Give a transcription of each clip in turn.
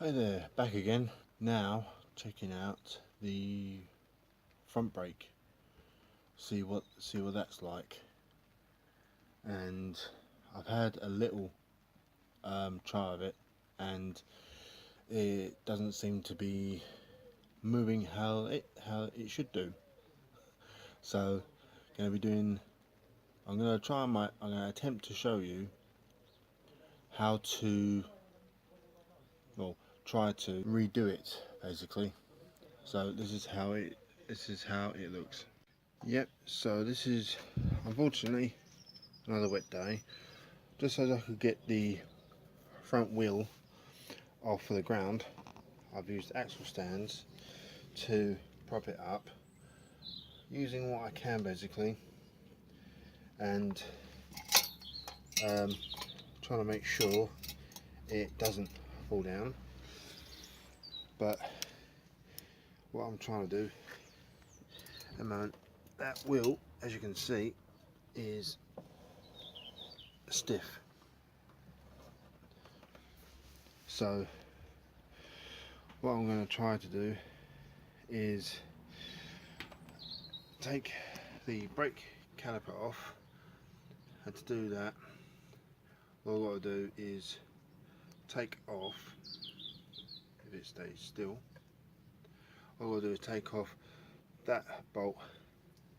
Hi there, back again. Now checking out the front brake. See what that's like. And I've had a little try of it, and it doesn't seem to be moving how it should do. So gonna be doing. I'm gonna attempt to show you how to, well, try to redo it basically. So this is how it looks. Yep, so this is unfortunately another wet day. Just so I could get the front wheel off of the ground, I've used axle stands to prop it up, using what I can basically, and trying to make sure it doesn't fall down. But what I'm trying to do at the moment, that wheel, as you can see, is stiff. So what I'm going to try to do is take the brake caliper off, and to do that all I've got to do is take off, if it stays still, all I've got to do is take off that bolt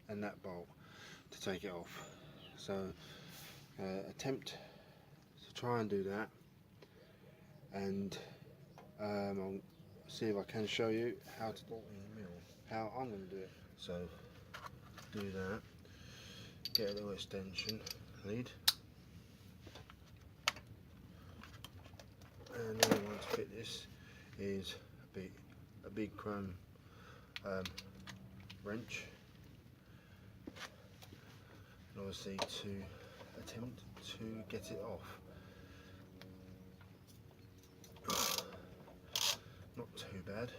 and that bolt to take it off. So attempt to try and do that, and I'll see if I can show you how I'm going to do it. So do that, get a little extension lead, and then I want to fit this is a big chrome wrench, and obviously to attempt to get it off. Not too bad.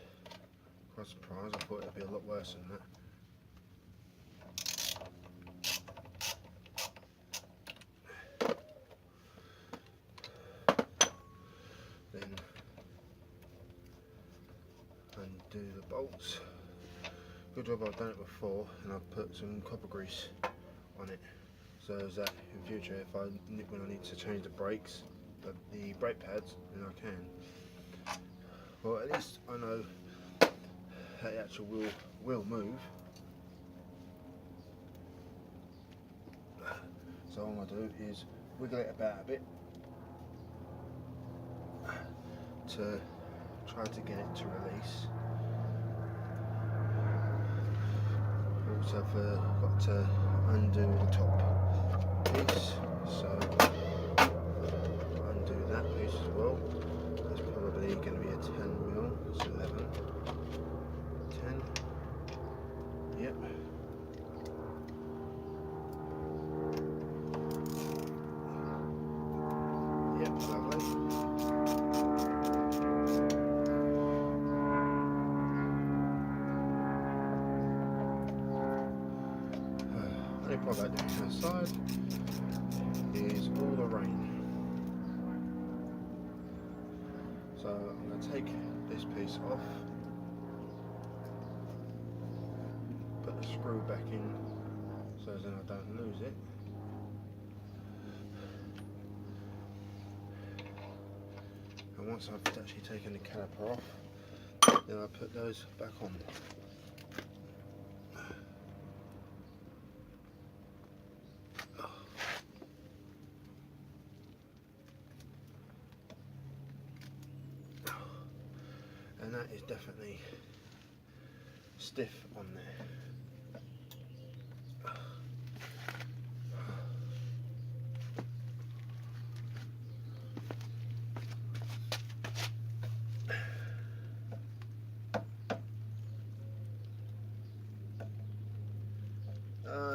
Quite surprised, I thought it'd be a lot worse than that. Then undo the bolts. Good job I've done it before, and I've put some copper grease on it, so that in future when I need to change the brakes, the brake pads, then I can. Well, at least I know that the actual wheel will move. So all I do is wiggle it about a bit to try to get it to release. Also got to undo the top piece, so undo that piece as well. That's probably going to be a 10mm, it's 11, 10, yep. Yep, lovely. Only problem about doing outside is all the rain. So I'm going to take this piece off, put the screw back in so then I don't lose it. And once I've actually taken the caliper off, then I put those back on. And that is definitely stiff on there.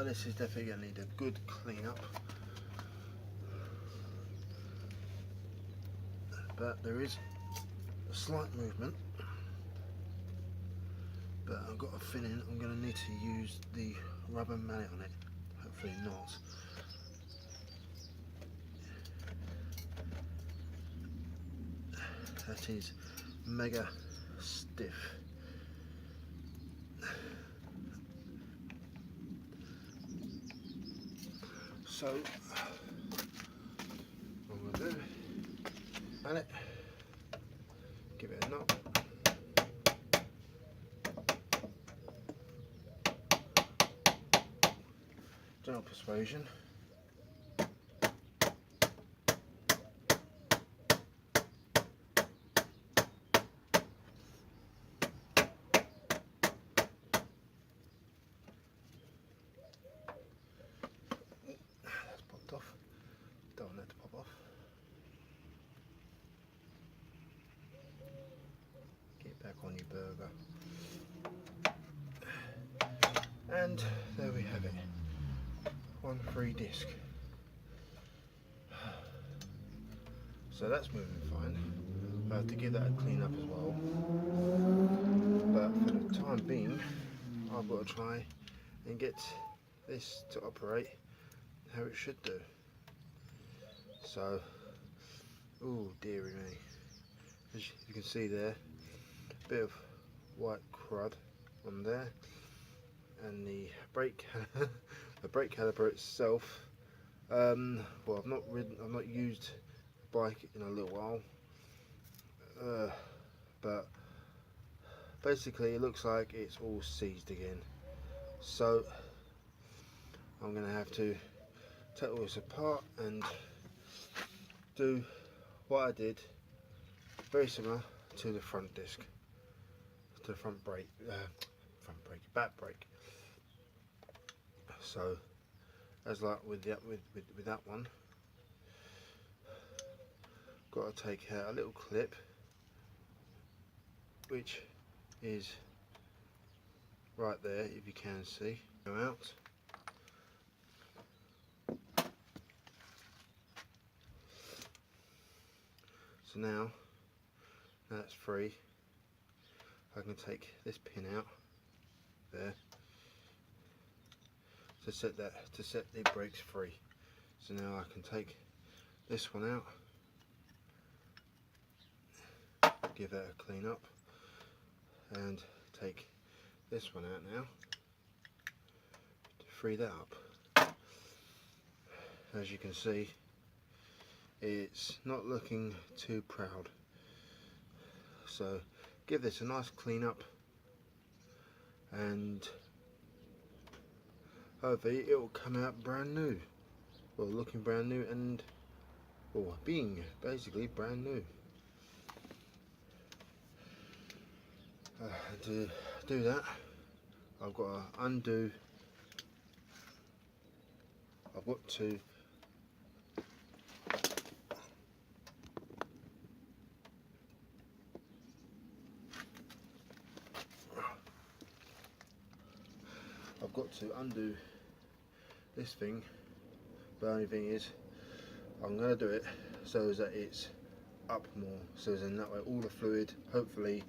This is definitely going to need a good clean up, but there is a slight movement, but I've got a feeling I'm going to need to use the rubber mallet on it, hopefully not. That is mega stiff. So what I'm going to do, and it, give it a knock. General persuasion. That's popped off. Don't want that to pop off. Get back on your burger. And there we have it. One free disc. So that's moving fine. I have to give that a clean up as well. But for the time being, I've got to try and get this to operate how it should do. So, oh dearie me. As you can see there, a bit of white crud on there, and the brake the brake caliper itself. Well, I've not used the bike in a little while, but basically it looks like it's all seized again. So I'm going to have to take all this apart and do what I did, very similar to the front disc, to the front brake, back brake. So as like with that one, got to take out a little clip which is right there, if you can see. Go out. So now that's free. I can take this pin out there to set the brakes free. So now I can take this one out, give that a clean up, and take this one out now to free that up. As you can see, it's not looking too proud. So give this a nice clean up, and hopefully it will come out brand new, well, looking brand new, and or being basically brand new. To do that, I've got to undo. I've got to undo this thing, but the only thing is I'm going to do it so that it's up more, so then that way all the fluid, hopefully,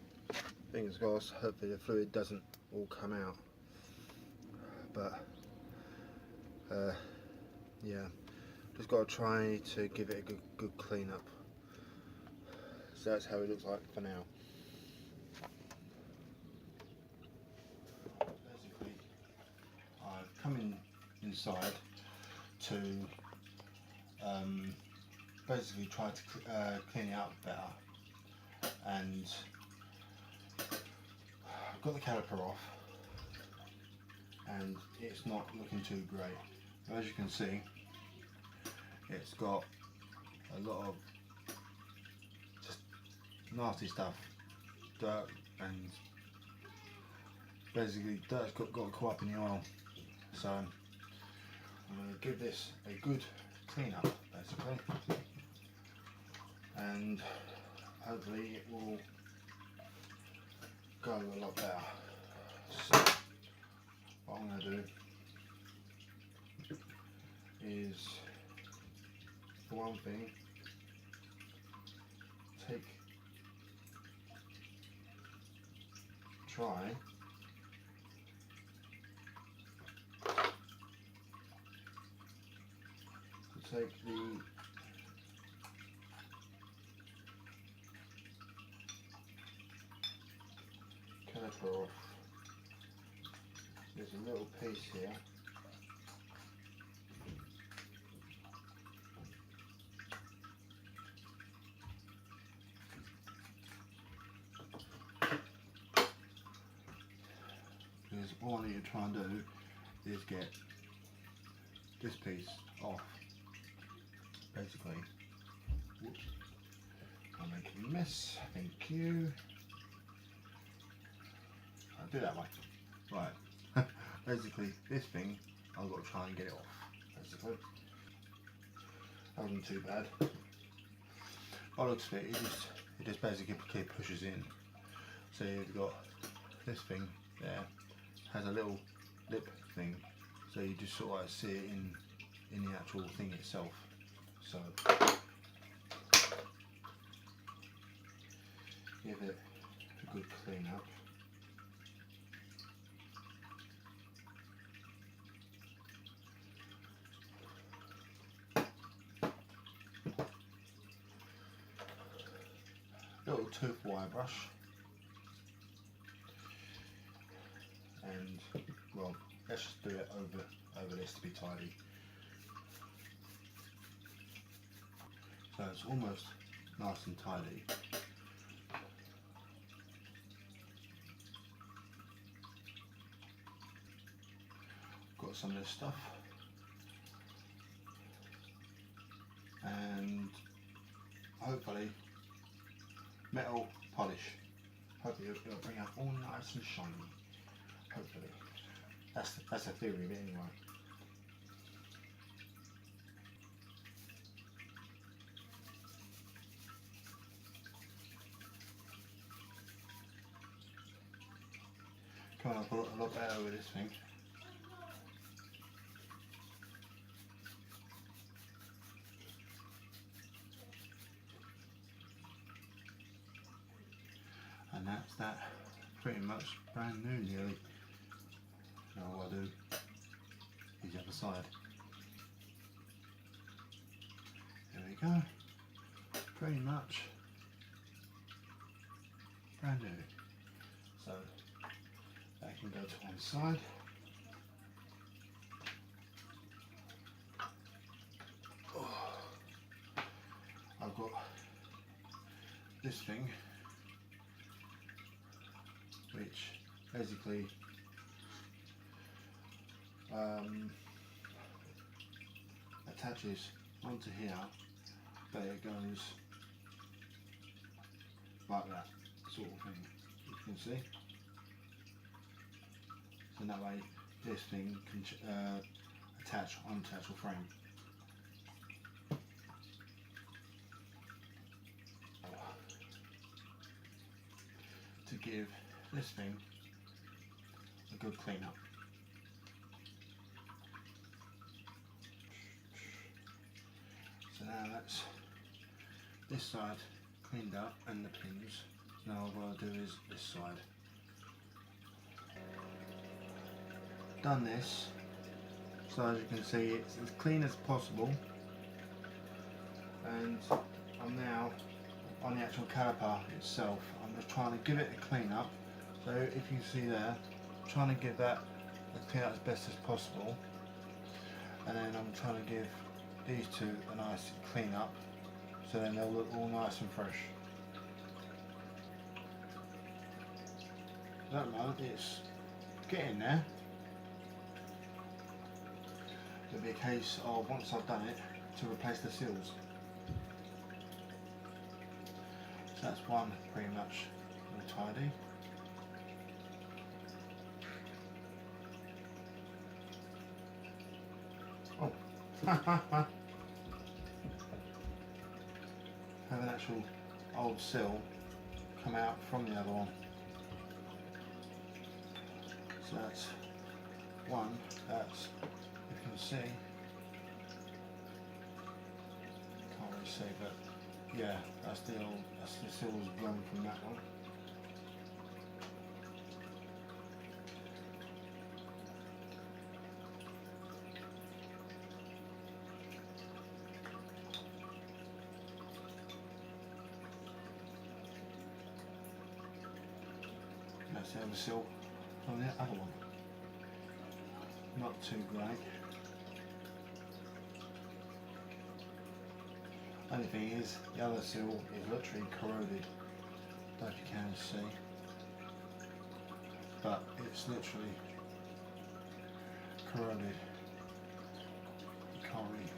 fingers crossed, hopefully the fluid doesn't all come out. But yeah, just got to try to give it a good clean up. So that's how it looks like for now. Basically, I've come inside to basically try to clean it up better, and I've got the caliper off and it's not looking too great. As you can see, it's got a lot of just nasty stuff, dirt, and basically dirt's got caught up in the oil. So I'm going to give this a good clean up basically, and hopefully it will go a lot better. So what I'm going to do is, for one thing, try to take caliper off. There's a little piece here. Because all I need to try and do is get this piece off. Basically, whoops, I'm making a mess. Thank you. I'll do that way. Right. Basically, this thing I've got to try and get it off. Basically, that wasn't too bad. By the looks of it, it just basically pushes in. So you've got this thing there, has a little lip thing, so you just sort of see it in the actual thing itself. So give it a good clean up. Little tooth wire brush, and well, let's just do it over this to be tidy. So it's almost nice and tidy. Got some of this stuff, and hopefully metal polish. Hopefully it'll bring out all nice and shiny. Hopefully. That's a theory of it anyway. Coming up a lot better with this thing. And that's that, pretty much brand new nearly. Now all I do is the other side. There we go, pretty much brand new. So that can go to one side. Oh, I've got this thing, which basically attaches onto here, but it goes like that sort of thing, you can see. So that way this thing can attach onto the actual frame. To give this thing a good clean up. So now that's this side cleaned up and the pins. Now what I'll do is this side. Done this, so as you can see it's as clean as possible, and I'm now on the actual caliper itself. I'm just trying to give it a clean up. So if you see there, I'm trying to give that a clean up as best as possible, and then I'm trying to give these two a nice clean up, so then they'll look all nice and fresh. That moment, it's getting there. It'll be a case of, once I've done it, to replace the seals. So that's one pretty much all tidy. Oh, have an actual old seal come out from the other one. So that's one, that's, you can see, can't really see, but yeah, that's the seals blown from that one. That's the other seal from the other one. Not too great. Only thing is, the other seal is literally corroded. Don't know if you can see, but it's literally corroded. You can't read.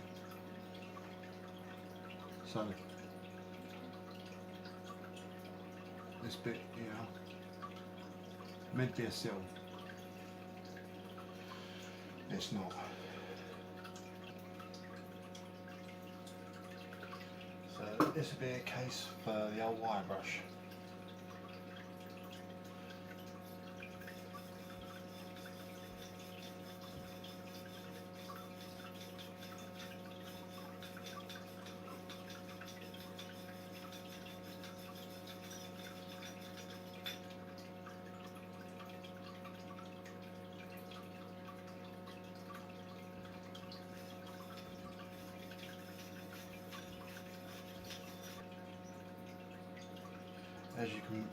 So this bit here meant to be a seal. It's not. So this would be a case for the old wire brush.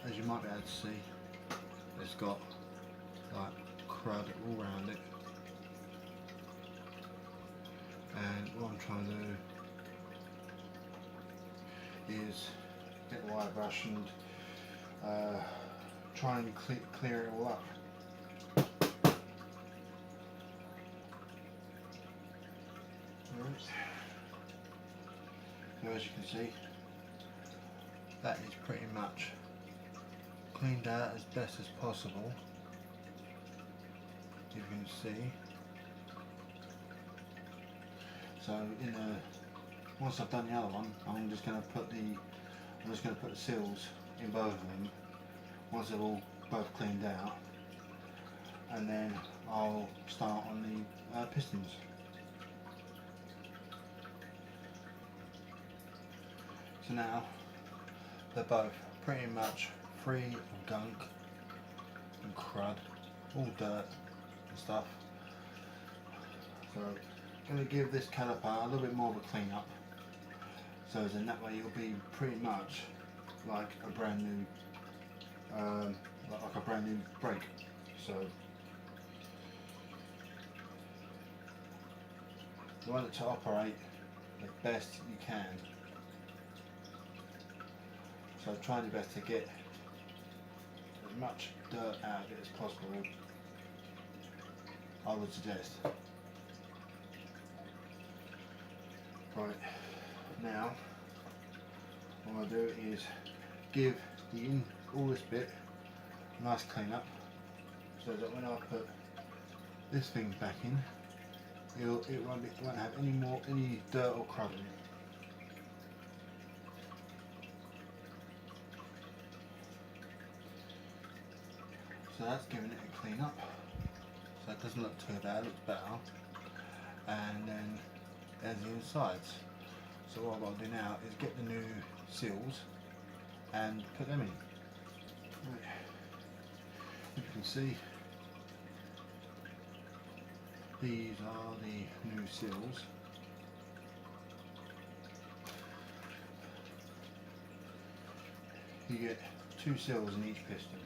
As you might be able to see, it's got like crud all around it, and what I'm trying to do is get the wire brush and try and clear it all up. Right. So as you can see, that is pretty much cleaned out as best as possible. You can see. So once I've done the other one, I'm just going to put the seals in both of them once they're all both cleaned out, and then I'll start on the pistons. So now they're both pretty much free of gunk and crud, all dirt and stuff. So I'm going to give this caliper a little bit more of a clean up, so then that way it'll be pretty much like a brand new brake. So you want it to operate the best you can. So try your best to get as much dirt out of it as possible, I would suggest. Right, now what I'll do is give all this bit a nice clean up, so that when I put this thing back in, it won't have any dirt or crud in it. So that's giving it a clean up, so it doesn't look too bad, it looks better. And then there's the insides. So what I'll do now is get the new seals and put them in. Right. As you can see, these are the new seals. You get 2 seals in each piston.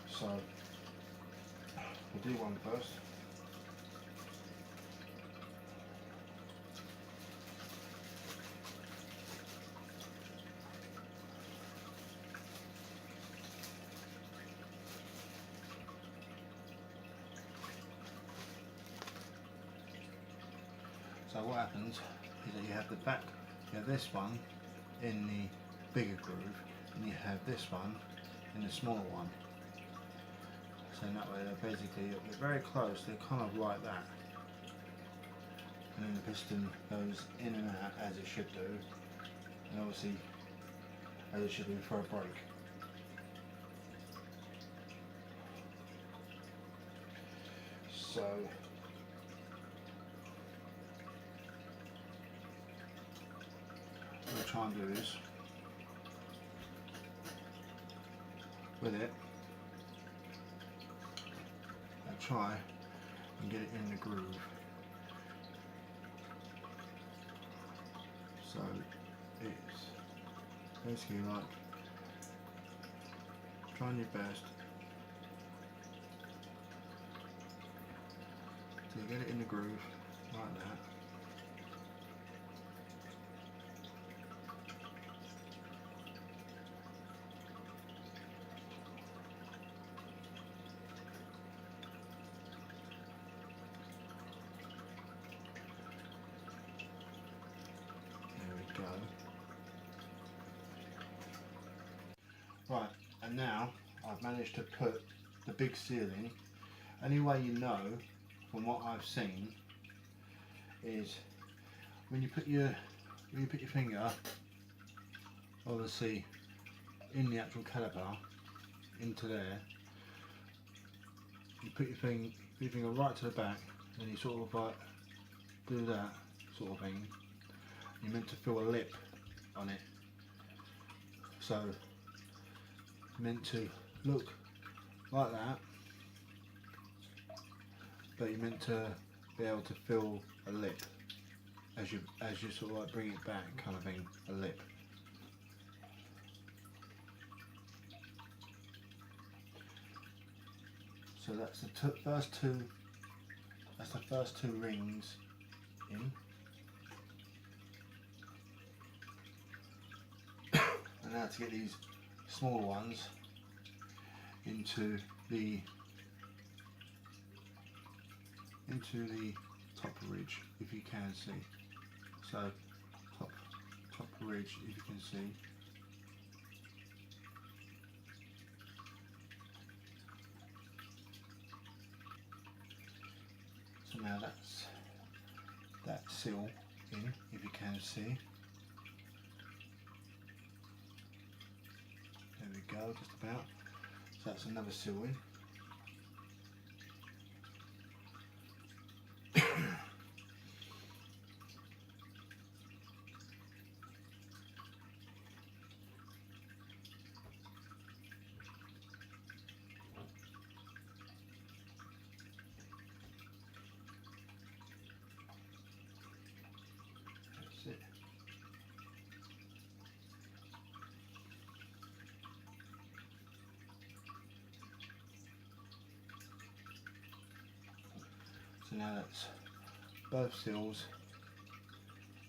So we'll do one first. So what happens is that you have the back, you have this one in the bigger groove, and you have this one in the smaller one. So in that way they're very close, they're kind of like that. And then the piston goes in and out as it should do, and obviously as it should do for a brake. So what I'll try and do is, with it, I'll try and get it in the groove. So it's basically like trying your best So you get it in the groove like that. There we go. Right, and now I've managed to put the big seal in. Only way you know, from what I've seen, is when you put your finger, obviously, in the actual caliper, into there. You put your finger right to the back, and you sort of like do that sort of thing. You're meant to feel a lip on it, so meant to look like that, but you're meant to be able to feel a lip as you sort of like bring it back, kind of thing, a lip. So that's the first two. That's the first two rings in, and now to get these smaller ones into the top ridge, if you can see. So top ridge, if you can see. So now that's that seal in, if you can see. There we go, just about. So that's another seal in. That's it. So now that's both seals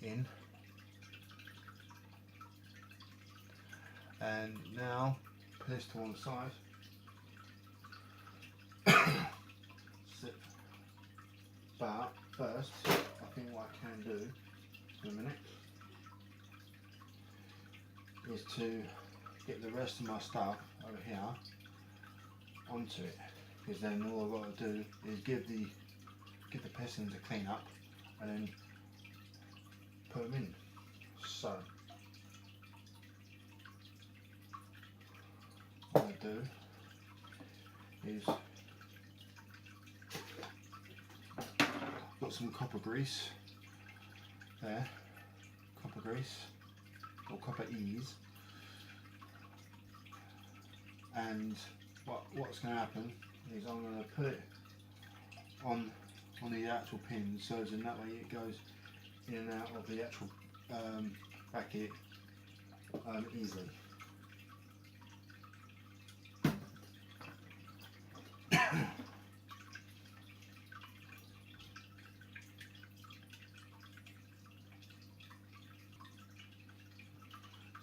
in, and now put this to one side. But first, I think what I can do in a minute is to get the rest of my stuff over here onto it, because then all I've got to do is give the pistons a clean up and then put them in. So what I do is got some copper grease there, copper grease or copper ease, and what's going to happen is I'm going to put it on the actual pin, so in that way it goes in and out of the actual bracket easily.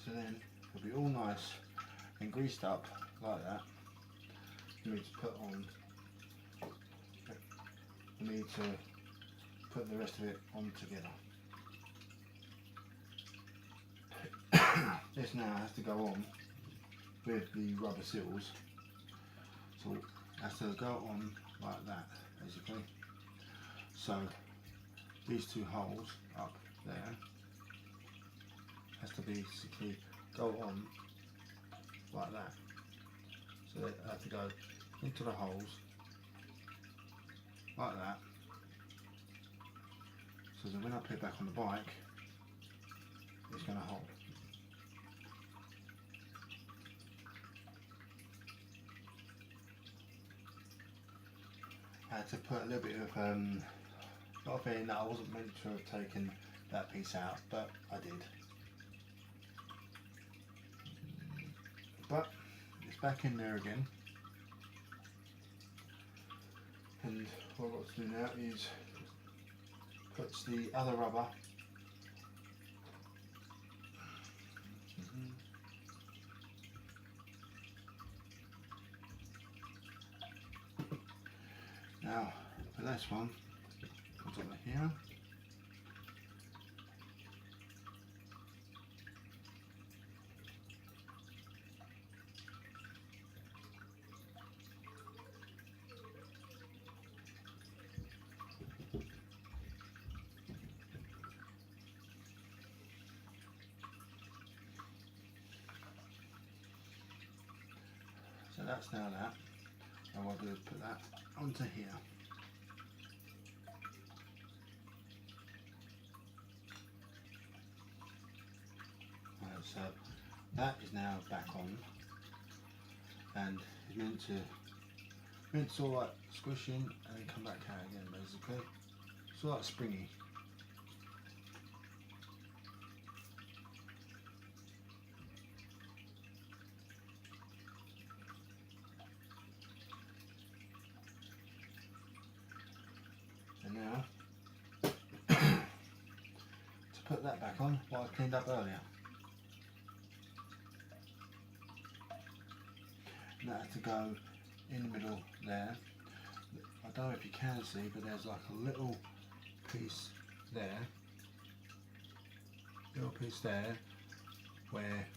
So then it'll be all nice and greased up like that. For me to put on, for me to put the rest of it on together. This now has to go on with the rubber seals, so it has to go on like that basically. So these two holes up there has to basically go on like that, so they have to go into the holes like that, so that when I put it back on the bike it's going to hold. I had to put a little bit of got a feeling that I wasn't meant to have taken that piece out, but I did. But it's back in there again. And what I've got to do now is put the other rubber now for this one comes over here. So that's now that. And what I'll do is put that onto here. Right, so that is now back on, and it's meant to sort of like squish in and then come back out again, basically. Sort of like springy. And now, to put that back on, what I cleaned up earlier. And that has to go in the middle there. I don't know if you can see, but there's like a little piece there. Where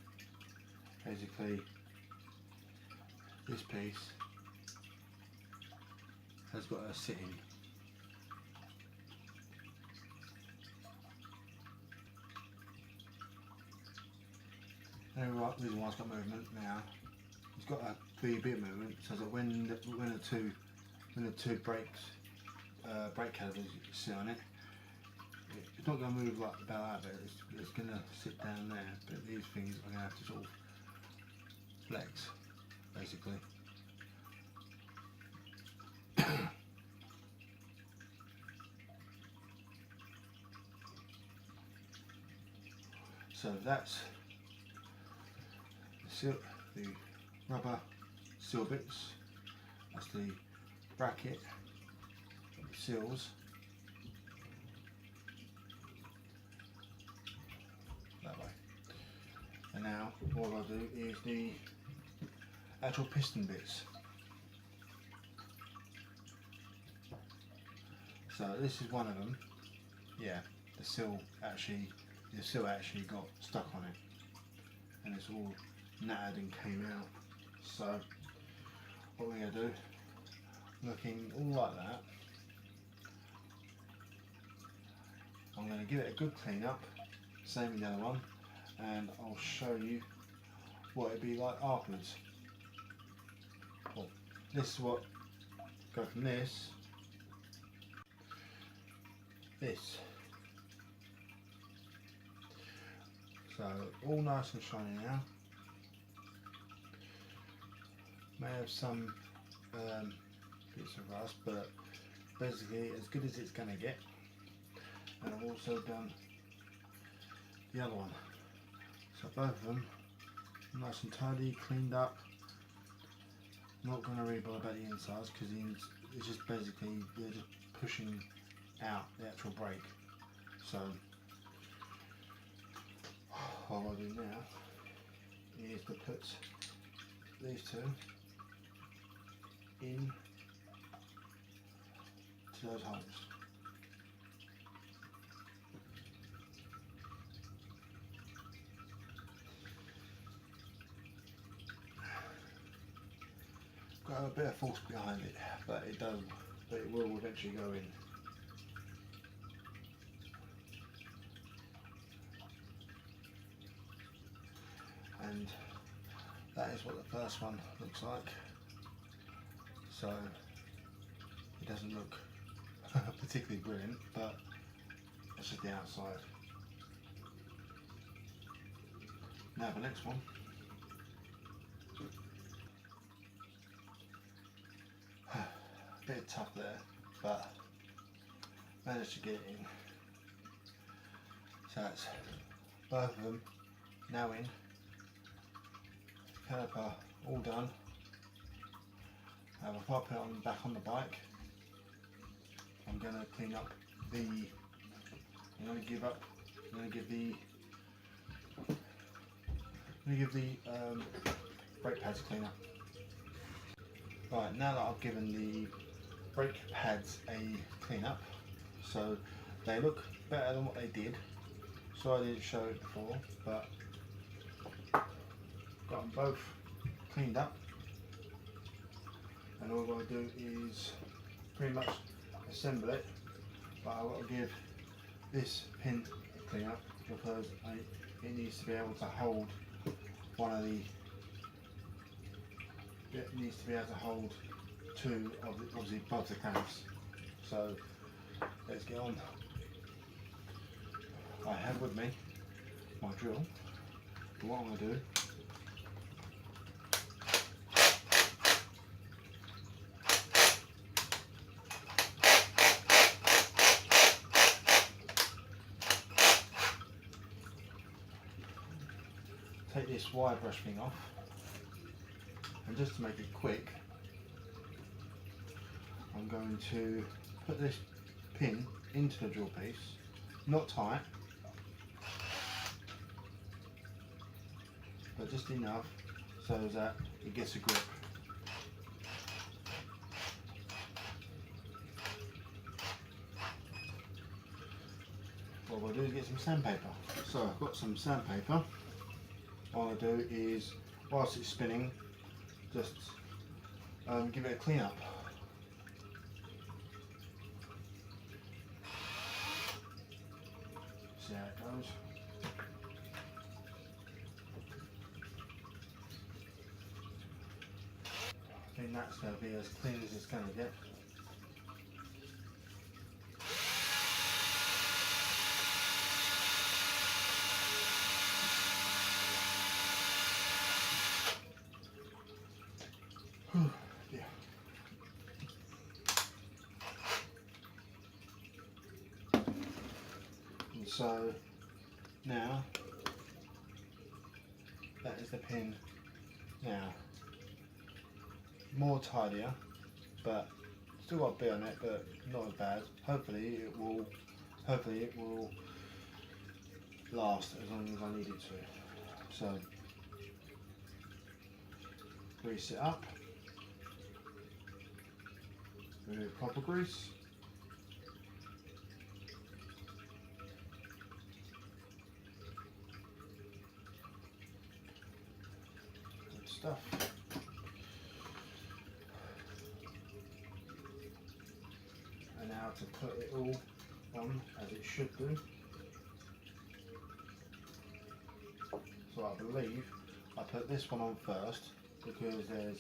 basically this piece has got a sit in. The reason why it's got movement now, it's got a bit of movement, so that when the two brake calipers sit on it, it's not going to move like the bell out of it. It's going to sit down there. But these things are going to have to sort of flex, basically. So that's the rubber seal bits. That's the bracket seals. That way. And now what I'll do is the actual piston bits. So this is one of them. Yeah, the seal actually got stuck on it, and it's all nattered and came out. So what we're going to do, looking all like that, I'm going to give it a good clean up, same with the other one, and I'll show you what it'd be like afterwards. Well, this is what go from this. So all nice and shiny now. May have some bits of rust, but basically as good as it's going to get. And I've also done the other one. So both of them nice and tidy, cleaned up. Not going to really bother about the insides because it's just basically they're just pushing out the actual brake. So what I'll do now is to put these two in to those holes. Got a bit of force behind it, but it will eventually go in. And that is what the first one looks like. So it doesn't look particularly brilliant, but that's just the outside. Now the next one. A bit tough there, but managed to get it in. So that's both of them now in. Caliper all done. If I put it back on the bike, going to clean up the, I'm going to give the brake pads a clean up. Right, now that I've given the brake pads a clean up, so they look better than what they did. So I didn't show it before, but got them both cleaned up, and all I've got to do is pretty much assemble it. But I've got to give this pin a clean up because it needs to be able to hold one of the. It needs to be able to hold two of the, obviously both the clamps. So let's get on. I have with me my drill. But what I'm going to do, take this wire brush thing off, and just to make it quick, I'm going to put this pin into the drill piece, not tight, but just enough so that it gets a grip. What we'll do is get some sandpaper. So I've got some sandpaper. All I do is, whilst it's spinning, just give it a clean up. See how it goes. I think that's going to be as clean as it's going to get. Yeah. And so now that is the pin now. More tidier, but still got a bit on it, but not as bad. Hopefully it will last as long as I need it to. So grease it up, remove copper grease, good stuff. And now to put it all on as it should do. So I believe I put this one on first because there's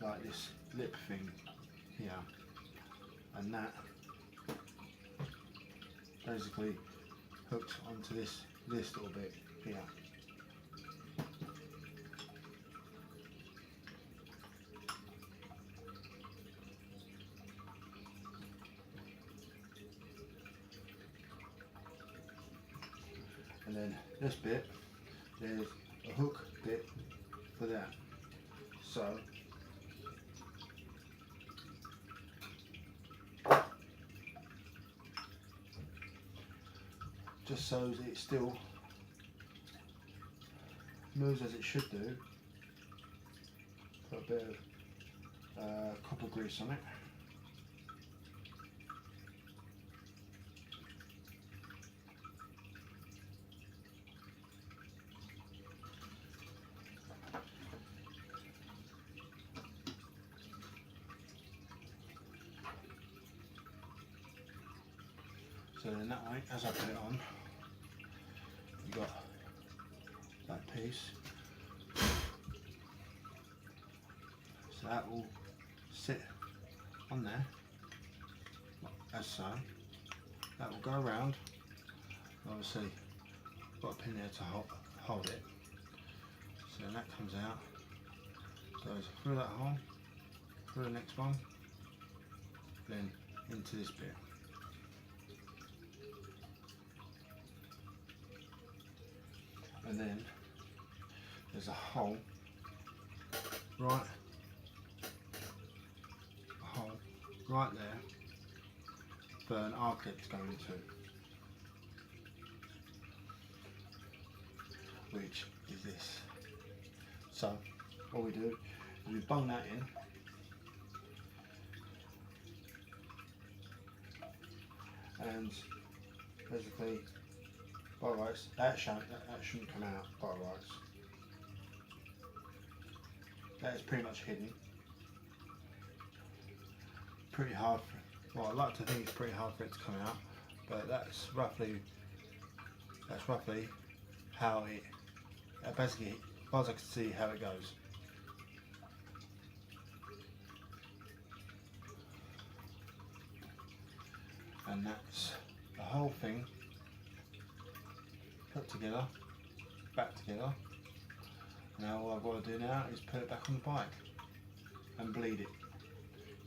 like this lip thing here, and that basically hooked onto this little bit here. And then this bit, there's a hook bit for that. So just so that it still moves as it should do, put a bit of copper grease on it. So then that way, as I put it on, you've got that piece. So that will sit on there, as so. That will go around. Obviously, got a pin there to hold it. So then that comes out, goes through that hole, through the next one, then into this bit. And then there's a hole right there for an R-clip to go into, which is this. So what we do is we bung that in, and basically by rights that shouldn't come out by rights. That is pretty much hidden. Pretty hard for, well, I like to think it's pretty hard for it to come out, but that's roughly how it basically, as far as I can see, how it goes. And that's the whole thing put together, back together. Now all I've got to do now is put it back on the bike and bleed it.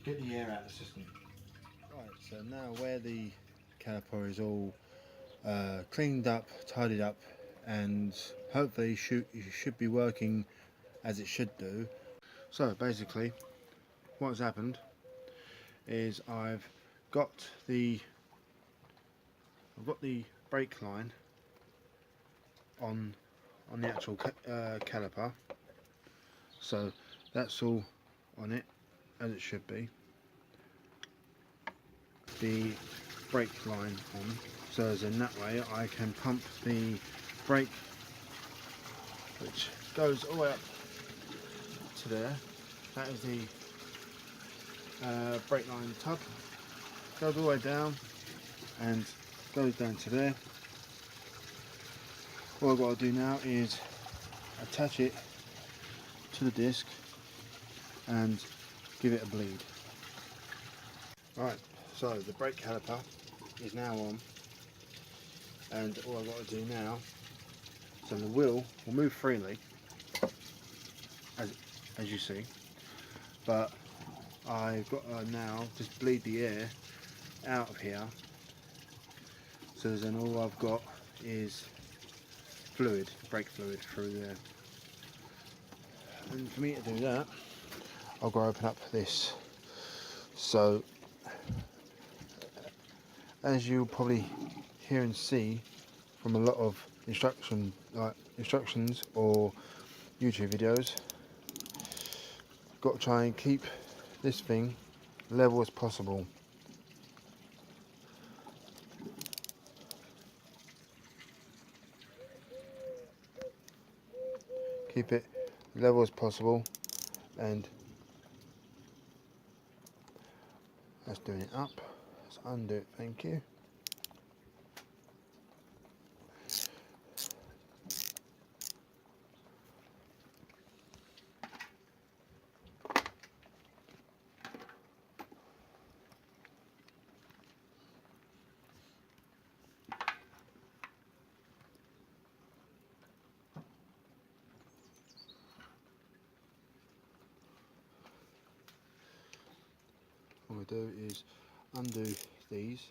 Get the air out of the system. Right, so now where the caliper is all cleaned up, tidied up, and hopefully it should be working as it should do. So basically what's happened is I've got the brake line on the actual caliper, so that's all on it as it should be. The brake line on, so as in that way I can pump the brake, which goes all the way up to there. That is the brake line tub, goes all the way down and goes down to there. All I've got to do now is attach it to the disc and give it a bleed. Right, so the brake caliper is now on, and all I've got to do now, so the wheel will move freely as you see, but I've got to now just bleed the air out of here, so then all I've got is fluid, brake fluid through there. And for me to do that, I've got to open up this. So as you'll probably hear and see from a lot of instructions or YouTube videos, got to try and keep this thing level as possible. Keep it level as possible, and that's doing it up. Let's undo it, thank you. What we do is undo these.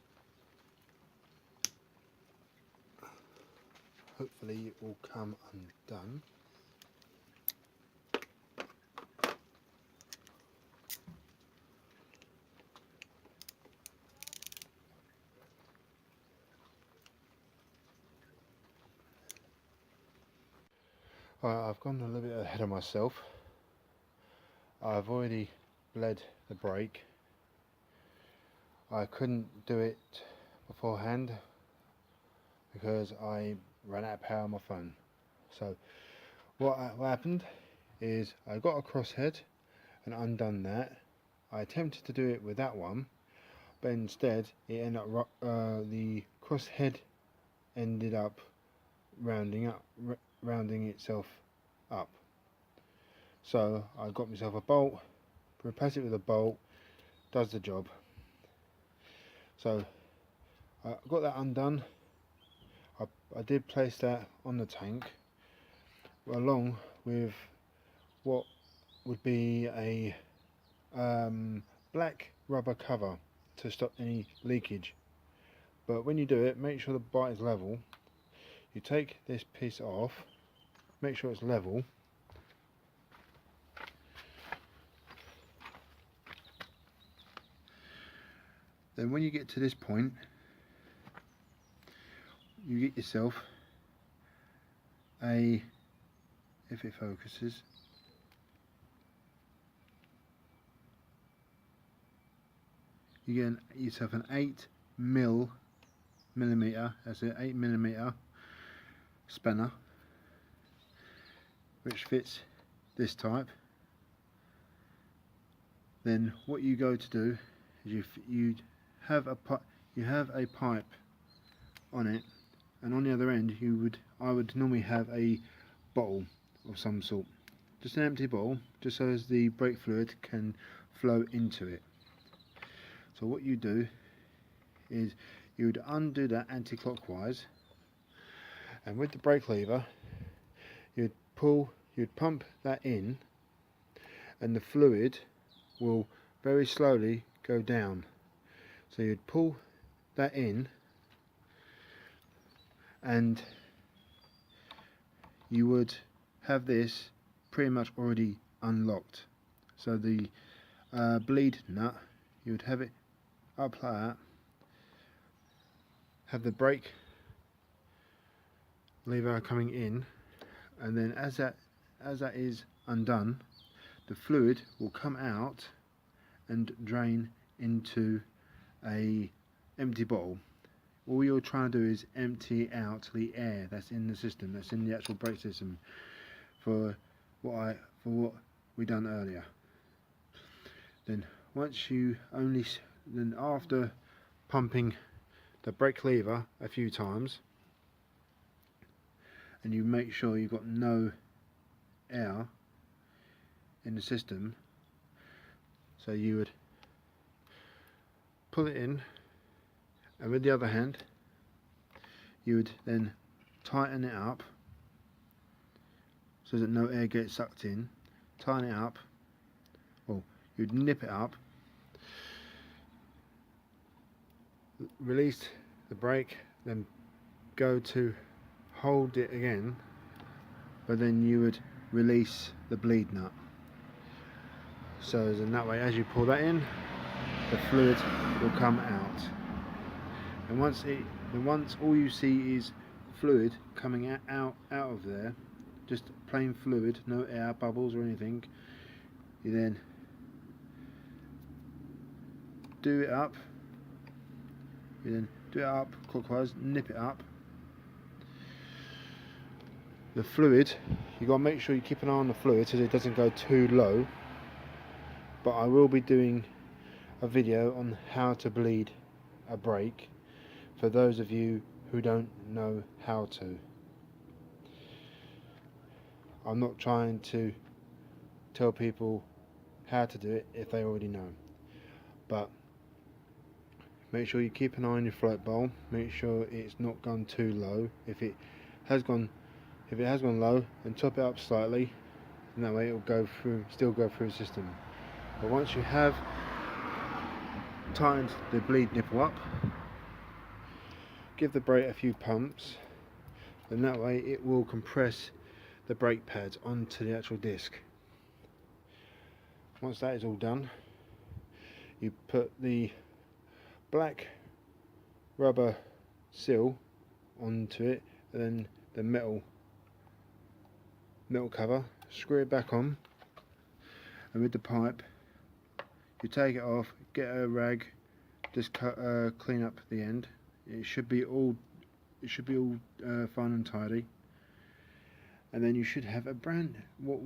Hopefully it will come undone. Alright, I've gone a little bit ahead of myself. I've already bled the brake. I couldn't do it beforehand because I ran out of power on my phone. So what happened is I got a crosshead and undone that. I attempted to do it with that one, but instead it ended up the crosshead ended up rounding itself up. So I got myself a bolt, replace it with a bolt, does the job. So I got that undone. I did place that on the tank along with what would be a black rubber cover to stop any leakage. But when you do it, make sure the bite is level. You take this piece off, make sure it's level, Then when you get to this point, you get yourself a, if it focuses, you get yourself an 8mm, that's it, 8mm spanner, which fits this type. Then what you go to do is you have a pipe on it, and on the other end I would normally have a bottle of some sort, just an empty bottle, just so as the brake fluid can flow into it. So what you do is you would undo that anti-clockwise, and with the brake lever you'd pump that in, and the fluid will very slowly go down. So you'd pull that in, and you would have this pretty much already unlocked. So the bleed nut, you would have it up like that, have the brake lever coming in, and then as that is undone, the fluid will come out and drain into a empty bottle. All you're trying to do is empty out the air that's in the system, that's in the actual brake system, for what we done earlier. Then after pumping the brake lever a few times, and you make sure you've got no air in the system, so you would pull it in, and with the other hand you would then tighten it up so that no air gets sucked in. Tighten it up, or you'd nip it up, release the brake, then go to hold it again, but then you would release the bleed nut. So in that way, as you pull that in, the fluid will come out, and once all you see is fluid coming out of there, just plain fluid, no air bubbles or anything, you then do it up. Clockwise, nip it up. The fluid, you got to make sure you keep an eye on the fluid so that it doesn't go too low. But I will be doing a video on how to bleed a brake for those of you who don't know how to. I'm not trying to tell people how to do it if they already know, but make sure you keep an eye on your float bowl. Make sure it's not gone too low. If it has gone low, then top it up slightly, and that way it will still go through the system. But once you have tightened the bleed nipple up, give the brake a few pumps, and that way it will compress the brake pads onto the actual disc. Once that is all done, you put the black rubber seal onto it, and then the metal cover, screw it back on, and with the pipe you take it off, get a rag, just clean up the end. It should be all fine and tidy, and then you should have a what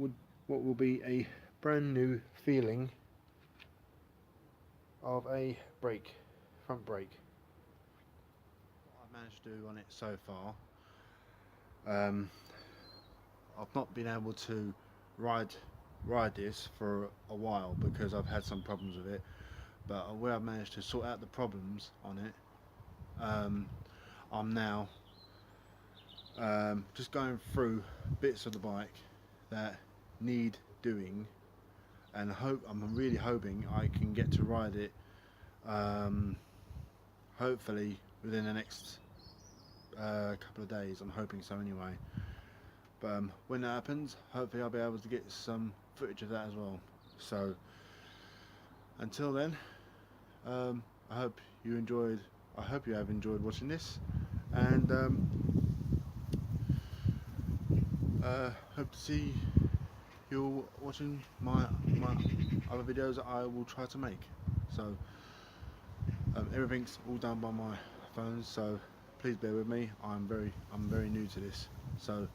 will be a brand new feeling of a front brake. What I've managed to do on it so far, I've not been able to ride this for a while because I've had some problems with it, but where I've managed to sort out the problems on it, I'm now just going through bits of the bike that need doing, and I'm really hoping I can get to ride it hopefully within the next couple of days. I'm hoping so anyway, but when that happens, hopefully I'll be able to get some footage of that as well. So until then, I I hope you enjoyed. I hope you have enjoyed watching this, and hope to see you watching my other videos that I will try to make. So everything's all done by my phone, so please bear with me. I'm very new to this, so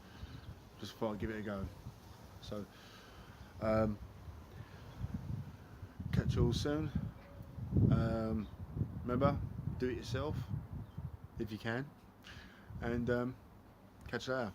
just thought I'd give it a go. So catch you all soon. Remember, do it yourself if you can, and catch you later.